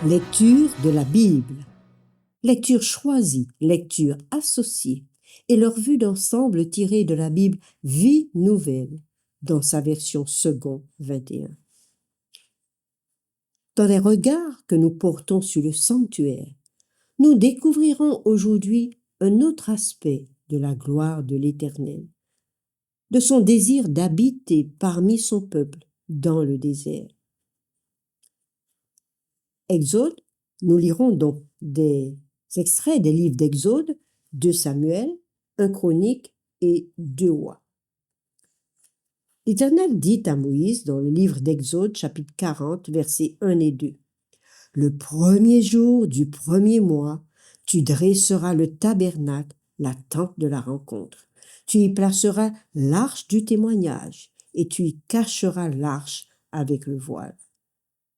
Lecture de la Bible. Lecture choisie, lecture associée et leur vue d'ensemble tirée de la Bible Vie nouvelle dans sa version second 21. Dans les regards que nous portons sur le sanctuaire, nous découvrirons aujourd'hui un autre aspect de la gloire de l'Éternel, de son désir d'habiter parmi son peuple dans le désert. Exode, nous lirons donc des extraits des livres d'Exode, 2 Samuel, 1 Chronique et 2 Rois. L'Éternel dit à Moïse dans le livre d'Exode, chapitre 40, versets 1 et 2. « Le premier jour du premier mois, tu dresseras le tabernacle, la tente de la rencontre. Tu y placeras l'arche du témoignage et tu y cacheras l'arche avec le voile. »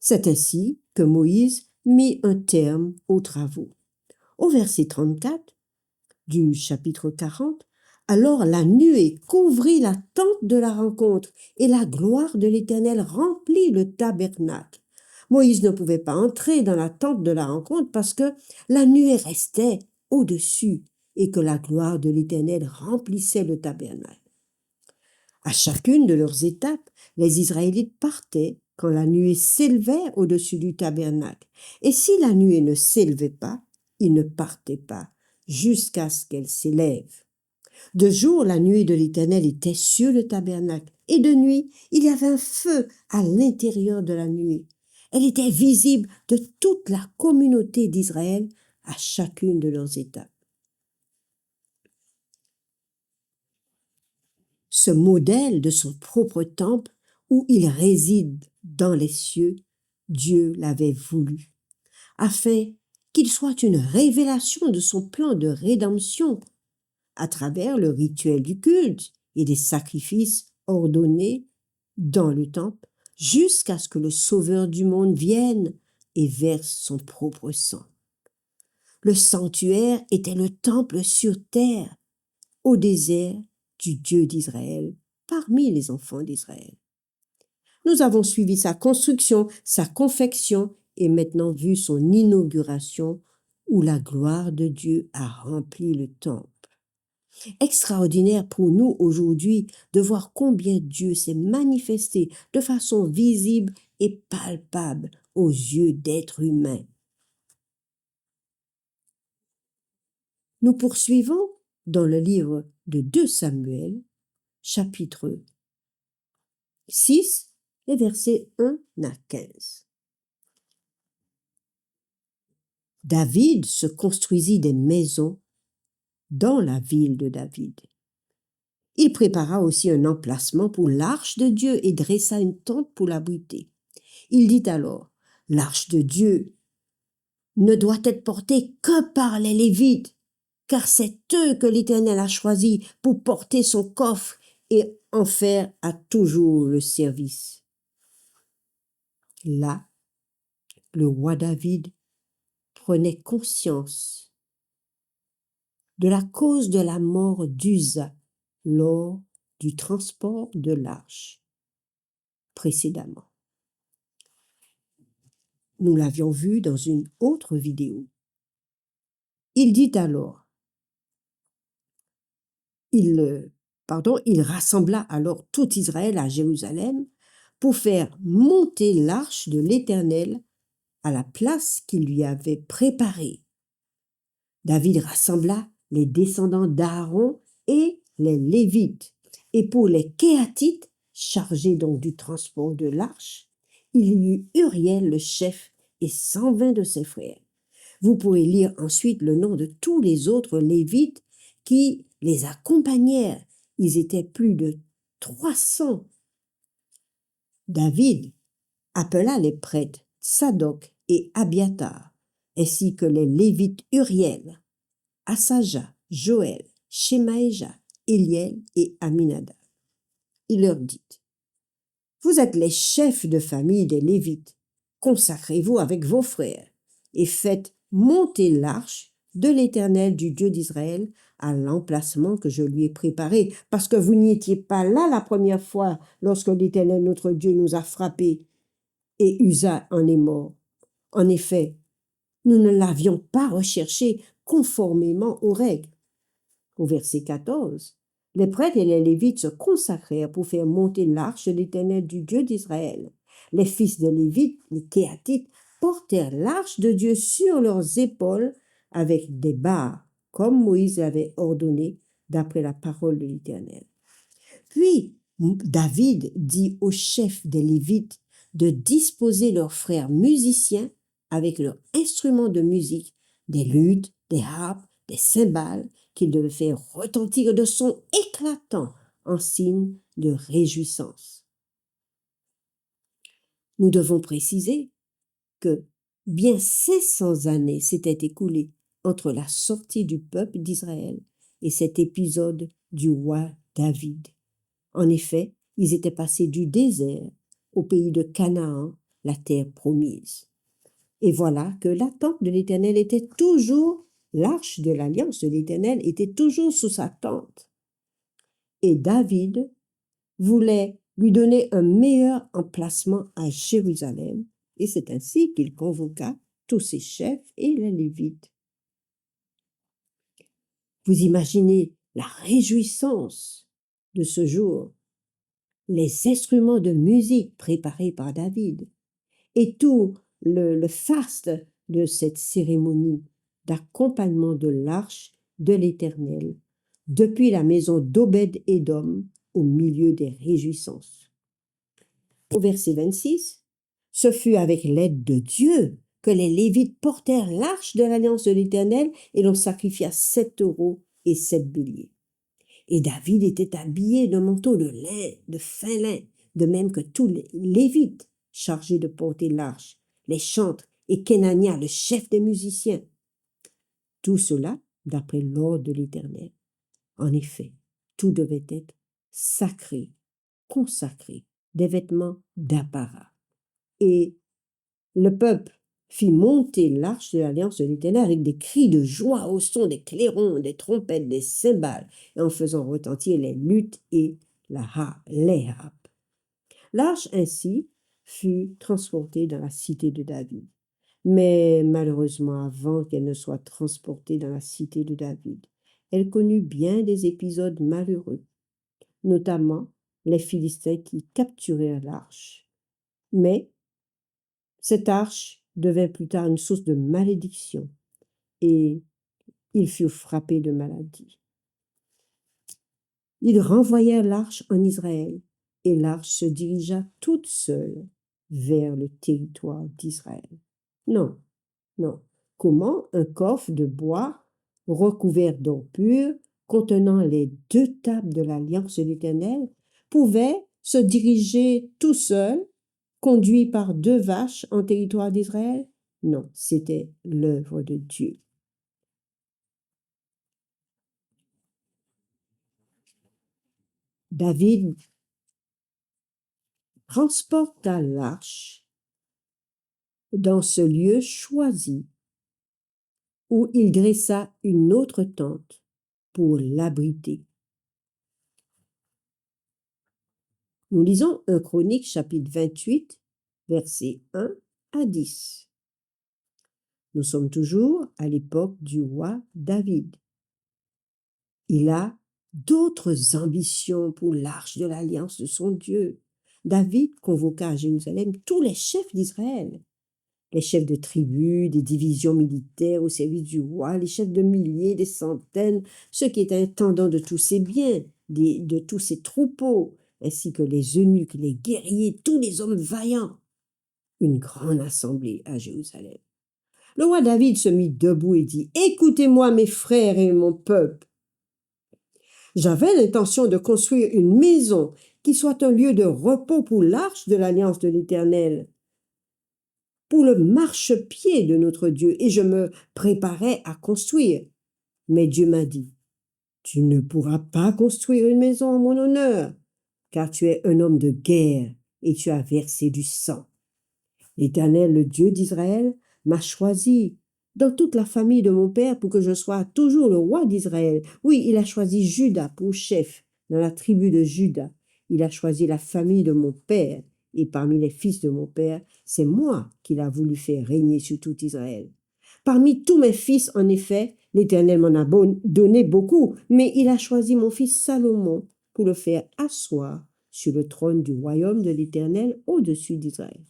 C'est ainsi que Moïse mit un terme aux travaux. Au verset 34 du chapitre 40, alors la nuée couvrit la tente de la rencontre et la gloire de l'Éternel remplit le tabernacle. Moïse ne pouvait pas entrer dans la tente de la rencontre parce que la nuée restait au-dessus et que la gloire de l'Éternel remplissait le tabernacle. À chacune de leurs étapes, les Israélites partaient quand la nuée s'élevait au-dessus du tabernacle. Et si la nuée ne s'élevait pas, ils ne partaient pas jusqu'à ce qu'elle s'élève. De jour, la nuée de l'Éternel était sur le tabernacle, et de nuit, il y avait un feu à l'intérieur de la nuée. Elle était visible de toute la communauté d'Israël à chacune de leurs étapes. Ce modèle de son propre temple où il réside dans les cieux, Dieu l'avait voulu, afin qu'il soit une révélation de son plan de rédemption à travers le rituel du culte et des sacrifices ordonnés dans le temple, jusqu'à ce que le Sauveur du monde vienne et verse son propre sang. Le sanctuaire était le temple sur terre, au désert du Dieu d'Israël, parmi les enfants d'Israël. Nous avons suivi sa construction, sa confection et maintenant vu son inauguration où la gloire de Dieu a rempli le temple. Extraordinaire pour nous aujourd'hui de voir combien Dieu s'est manifesté de façon visible et palpable aux yeux d'êtres humains. Nous poursuivons dans le livre de 2 Samuel, chapitre 6, les versets 1 à 15. David se construisit des maisons dans la ville de David. Il prépara aussi un emplacement pour l'arche de Dieu et dressa une tente pour l'abriter. Il dit alors, « L'arche de Dieu ne doit être portée que par les Lévites, car c'est eux que l'Éternel a choisis pour porter son coffre et en faire à toujours le service. » Là, le roi David prenait conscience de la cause de la mort d'Uza lors du transport de l'arche précédemment. Nous l'avions vu dans une autre vidéo. Il dit alors, il rassembla alors tout Israël à Jérusalem pour faire monter l'arche de l'Éternel à la place qu'il lui avait préparée. David rassembla les descendants d'Aaron et les Lévites. Et pour les Kéatites, chargés donc du transport de l'arche, il y eut Uriel le chef et 120 de ses frères. Vous pourrez lire ensuite le nom de tous les autres Lévites qui les accompagnèrent. Ils étaient plus de 300. David appela les prêtres Tsadok et Abiatar, ainsi que les Lévites Uriel, Asaja, Joël, Shemaéja, Éliel et Aminadab. Il leur dit, « Vous êtes les chefs de famille des Lévites. Consacrez-vous avec vos frères et faites monter l'arche de l'Éternel du Dieu d'Israël à l'emplacement que je lui ai préparé, parce que vous n'y étiez pas là la première fois lorsque l'Éternel notre Dieu nous a frappés et Uza en est mort. En effet, nous ne l'avions pas recherché conformément aux règles. Au verset 14, les prêtres et les Lévites se consacrèrent pour faire monter l'arche de l'Éternel du Dieu d'Israël. Les fils de Lévites, les Théatites, portèrent l'arche de Dieu sur leurs épaules avec des barres, comme Moïse l'avait ordonné d'après la parole de l'Éternel. Puis David dit aux chefs des Lévites de disposer leurs frères musiciens avec leurs instruments de musique, des luttes, des harpes, des cymbales, qu'ils devaient faire retentir de sons éclatants en signe de réjouissance. Nous devons préciser que bien 500 années s'étaient écoulées entre la sortie du peuple d'Israël et cet épisode du roi David. En effet, ils étaient passés du désert au pays de Canaan, la terre promise. Et voilà que la tente de l'Éternel était toujours, l'arche de l'alliance de l'Éternel était toujours sous sa tente. Et David voulait lui donner un meilleur emplacement à Jérusalem, et c'est ainsi qu'il convoqua tous ses chefs et les Lévites. Vous imaginez la réjouissance de ce jour, les instruments de musique préparés par David et tout le faste de cette cérémonie d'accompagnement de l'arche de l'Éternel depuis la maison d'Obed-Édom au milieu des réjouissances. Au verset 26, ce fut avec l'aide de Dieu que les Lévites portèrent l'arche de l'alliance de l'Éternel et l'on sacrifia 7 taureaux et 7 béliers. Et David était habillé d'un manteau de lin, de fin lin, de même que tous les Lévites chargés de porter l'arche, les chantres et Kenania, le chef des musiciens. Tout cela d'après l'ordre de l'Éternel. En effet, tout devait être sacré, consacré, des vêtements d'apparat. Et le peuple fit monter l'arche de l'alliance de l'Éternel avec des cris de joie au son des clairons, des trompettes, des cymbales, et en faisant retentir les luttes et les harpes. L'arche ainsi fut transportée dans la cité de David. Mais malheureusement, avant qu'elle ne soit transportée dans la cité de David, elle connut bien des épisodes malheureux, notamment les Philistins qui capturèrent l'arche. Mais cette arche devint plus tard une source de malédiction et ils furent frappés de maladie. Ils renvoyèrent l'arche en Israël et l'arche se dirigea toute seule vers le territoire d'Israël. Non, non. Comment un coffre de bois recouvert d'or pur contenant les 2 tables de l'alliance de l'Éternel pouvait se diriger tout seul, conduit par 2 vaches en territoire d'Israël? Non, c'était l'œuvre de Dieu. David transporta l'arche dans ce lieu choisi où il dressa une autre tente pour l'abriter. Nous lisons 1 Chronique chapitre 28, versets 1 à 10. Nous sommes toujours à l'époque du roi David. Il a d'autres ambitions pour l'arche de l'alliance de son Dieu. David convoqua à Jérusalem tous les chefs d'Israël, les chefs de tribus, des divisions militaires au service du roi, les chefs de milliers, des centaines, ceux qui étaient intendants de tous ses biens, de tous ses troupeaux, ainsi que les eunuques, les guerriers, tous les hommes vaillants. Une grande assemblée à Jérusalem. Le roi David se mit debout et dit « Écoutez-moi mes frères et mon peuple. J'avais l'intention de construire une maison qui soit un lieu de repos pour l'arche de l'alliance de l'Éternel, pour le marchepied de notre Dieu, et je me préparais à construire. Mais Dieu m'a dit, tu ne pourras pas construire une maison en mon honneur, car tu es un homme de guerre et tu as versé du sang. L'Éternel, le Dieu d'Israël, m'a choisi dans toute la famille de mon père pour que je sois toujours le roi d'Israël. Oui, il a choisi Juda pour chef, dans la tribu de Juda. Il a choisi la famille de mon père et parmi les fils de mon père, c'est moi qu'il a voulu faire régner sur tout Israël. Parmi tous mes fils, en effet, l'Éternel m'en a donné beaucoup, mais il a choisi mon fils Salomon pour le faire asseoir sur le trône du royaume de l'Éternel au-dessus d'Israël.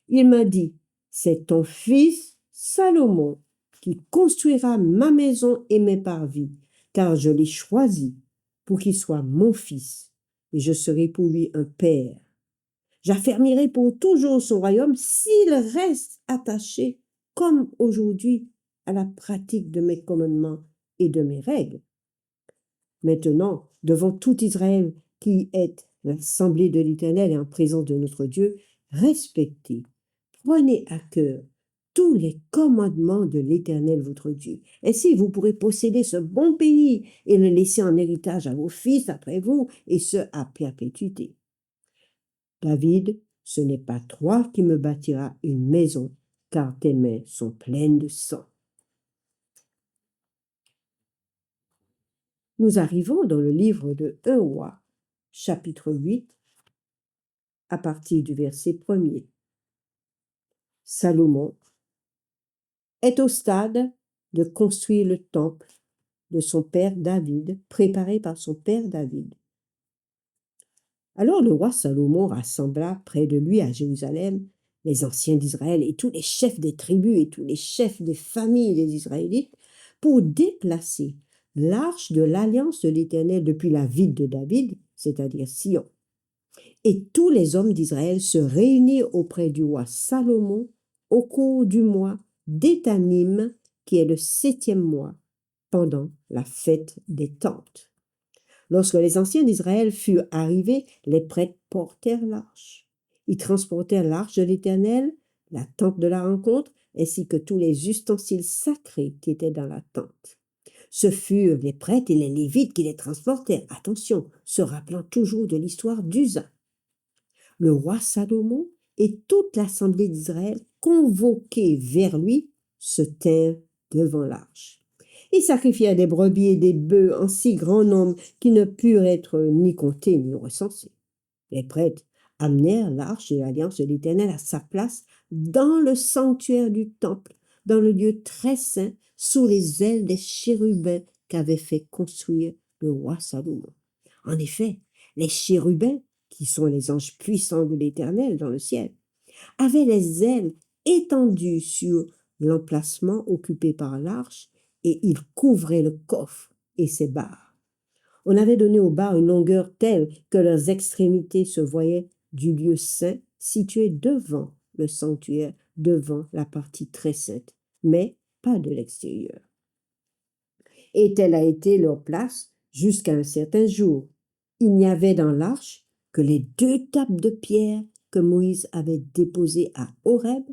Il m'a dit, c'est ton fils Salomon qui construira ma maison et mes parvis, car je l'ai choisi pour qu'il soit mon fils, et je serai pour lui un père. J'affermirai pour toujours son royaume s'il reste attaché, comme aujourd'hui, à la pratique de mes commandements et de mes règles. Maintenant, devant tout Israël qui est l'assemblée de l'Éternel et en présence de notre Dieu, respectez, prenez à cœur tous les commandements de l'Éternel votre Dieu. Ainsi, vous pourrez posséder ce bon pays et le laisser en héritage à vos fils après vous, et ce à perpétuité. David, ce n'est pas toi qui me bâtiras une maison, car tes mains sont pleines de sang. Nous arrivons dans le livre de 1 Roi, chapitre 8, à partir du verset 1er. Salomon est au stade de construire le temple de son père David, préparé par son père David. Alors le roi Salomon rassembla près de lui à Jérusalem les anciens d'Israël et tous les chefs des tribus et tous les chefs des familles des Israélites pour déplacer l'arche de l'alliance de l'Éternel depuis la ville de David, c'est-à-dire Sion. Et tous les hommes d'Israël se réunirent auprès du roi Salomon au cours du mois d'Étanim, qui est le 7e mois, pendant la fête des tentes. Lorsque les anciens d'Israël furent arrivés, les prêtres portèrent l'arche. Ils transportèrent l'arche de l'Éternel, la tente de la rencontre, ainsi que tous les ustensiles sacrés qui étaient dans la tente. Ce furent les prêtres et les Lévites qui les transportèrent, attention, se rappelant toujours de l'histoire d'Uza. Le roi Salomon et toute l'assemblée d'Israël, convoqués vers lui, se tinrent devant l'arche. Ils sacrifièrent des brebis et des bœufs en si grand nombre qu'ils ne purent être ni comptés ni recensés. Les prêtres amenèrent l'arche de l'alliance de l'Éternel à sa place dans le sanctuaire du temple, dans le lieu très saint, sous les ailes des chérubins qu'avait fait construire le roi Salomon. En effet, les chérubins, qui sont les anges puissants de l'Éternel dans le ciel, avaient les ailes étendues sur l'emplacement occupé par l'arche, et ils couvraient le coffre et ses barres. On avait donné aux barres une longueur telle que leurs extrémités se voyaient du lieu saint situé devant le sanctuaire, devant la partie très sainte, mais pas de l'extérieur. Et telle a été leur place jusqu'à un certain jour. Il n'y avait dans l'arche que les 2 tables de pierre que Moïse avait déposées à Horeb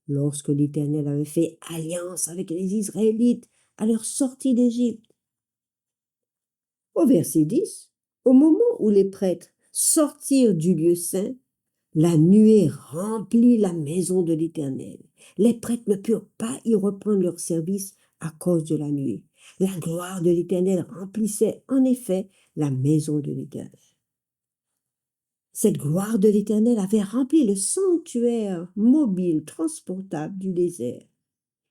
lorsque l'Éternel avait fait alliance avec les Israélites à leur sortie d'Égypte. Au verset 10, au moment où les prêtres sortirent du lieu saint, la nuée remplit la maison de l'Éternel. Les prêtres ne purent pas y reprendre leur service à cause de la nuée. La gloire de l'Éternel remplissait en effet la maison de l'Éternel. Cette gloire de l'Éternel avait rempli le sanctuaire mobile, transportable du désert.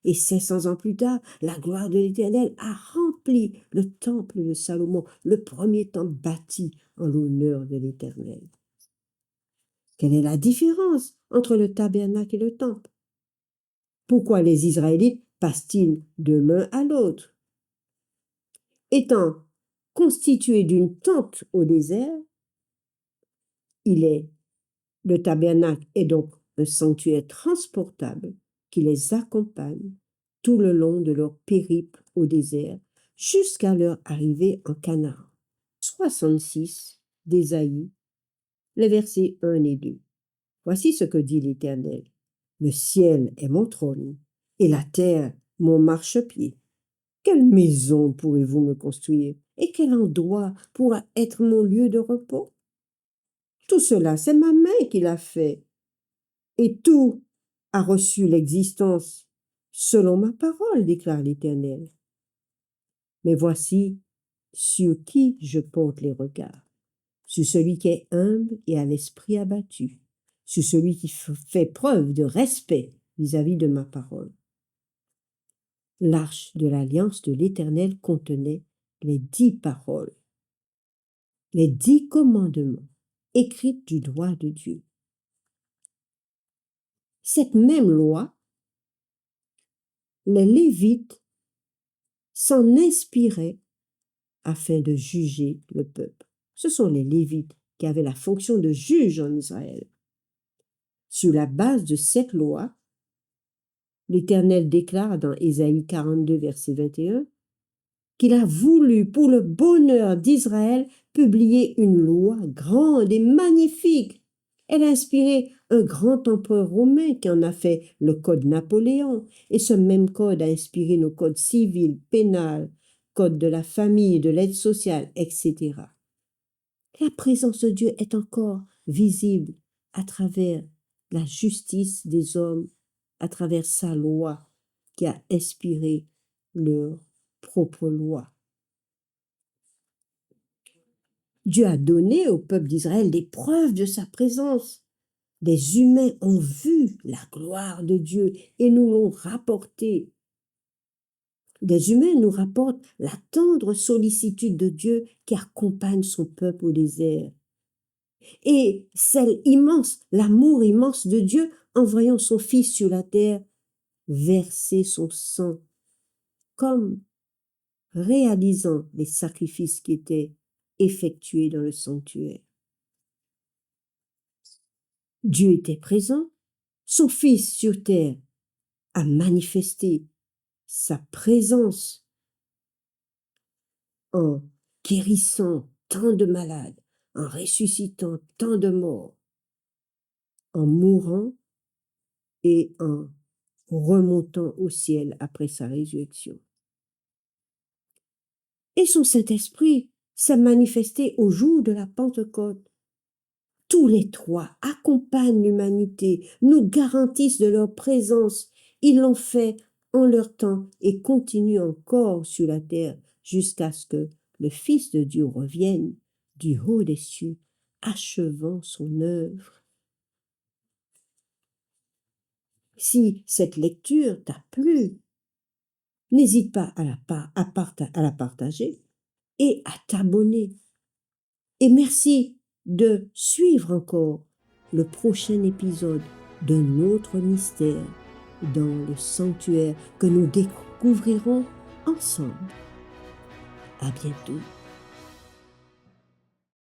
Et 500 ans plus tard, la gloire de l'Éternel a rempli le temple de Salomon, le premier temple bâti en l'honneur de l'Éternel. Quelle est la différence entre le tabernacle et le temple? Pourquoi les Israélites passent-ils de l'un à l'autre? Étant constitué d'une tente au désert, le tabernacle est donc un sanctuaire transportable qui les accompagne tout le long de leur périple au désert jusqu'à leur arrivée en Canaan. 66 d'Ésaïe, les versets 1 et 2. Voici ce que dit l'Éternel. Le ciel est mon trône et la terre mon marchepied. Quelle maison pourrez-vous me construire et quel endroit pourra être mon lieu de repos? Tout cela, c'est ma main qui l'a fait, et tout a reçu l'existence selon ma parole, déclare l'Éternel. Mais voici sur qui je porte les regards, sur celui qui est humble et à l'esprit abattu, sur celui qui fait preuve de respect vis-à-vis de ma parole. L'arche de l'alliance de l'Éternel contenait les 10 paroles, les 10 commandements écrits du doigt de Dieu. Cette même loi, les Lévites s'en inspiraient afin de juger le peuple. Ce sont les Lévites qui avaient la fonction de juge en Israël. Sur la base de cette loi, l'Éternel déclare dans Ésaïe 42, verset 21, qu'il a voulu, pour le bonheur d'Israël, publier une loi grande et magnifique. Elle a inspiré un grand empereur romain qui en a fait le code Napoléon. Et ce même code a inspiré nos codes civils, pénals, code de la famille, de l'aide sociale, etc. La présence de Dieu est encore visible à travers la justice des hommes, à travers sa loi qui a inspiré leur propre loi. Dieu a donné au peuple d'Israël des preuves de sa présence. Des humains ont vu la gloire de Dieu et nous l'ont rapporté. Des humains nous rapportent la tendre sollicitude de Dieu qui accompagne son peuple au désert. Et celle immense, l'amour immense de Dieu envoyant son Fils sur la terre, verser son sang, comme réalisant les sacrifices qui étaient effectués dans le sanctuaire. Dieu était présent, son Fils sur terre a manifesté sa présence en guérissant tant de malades, en ressuscitant tant de morts, en mourant et en remontant au ciel après sa résurrection. Et son Saint-Esprit s'est manifesté au jour de la Pentecôte. Tous les trois accompagnent l'humanité, nous garantissent de leur présence. Ils l'ont fait en leur temps et continuent encore sur la terre jusqu'à ce que le Fils de Dieu revienne du haut des cieux, achevant son œuvre. Si cette lecture t'a plu, n'hésite pas à la partager et à t'abonner. Et merci de suivre encore le prochain épisode d'un autre mystère dans le sanctuaire que nous découvrirons ensemble. À bientôt.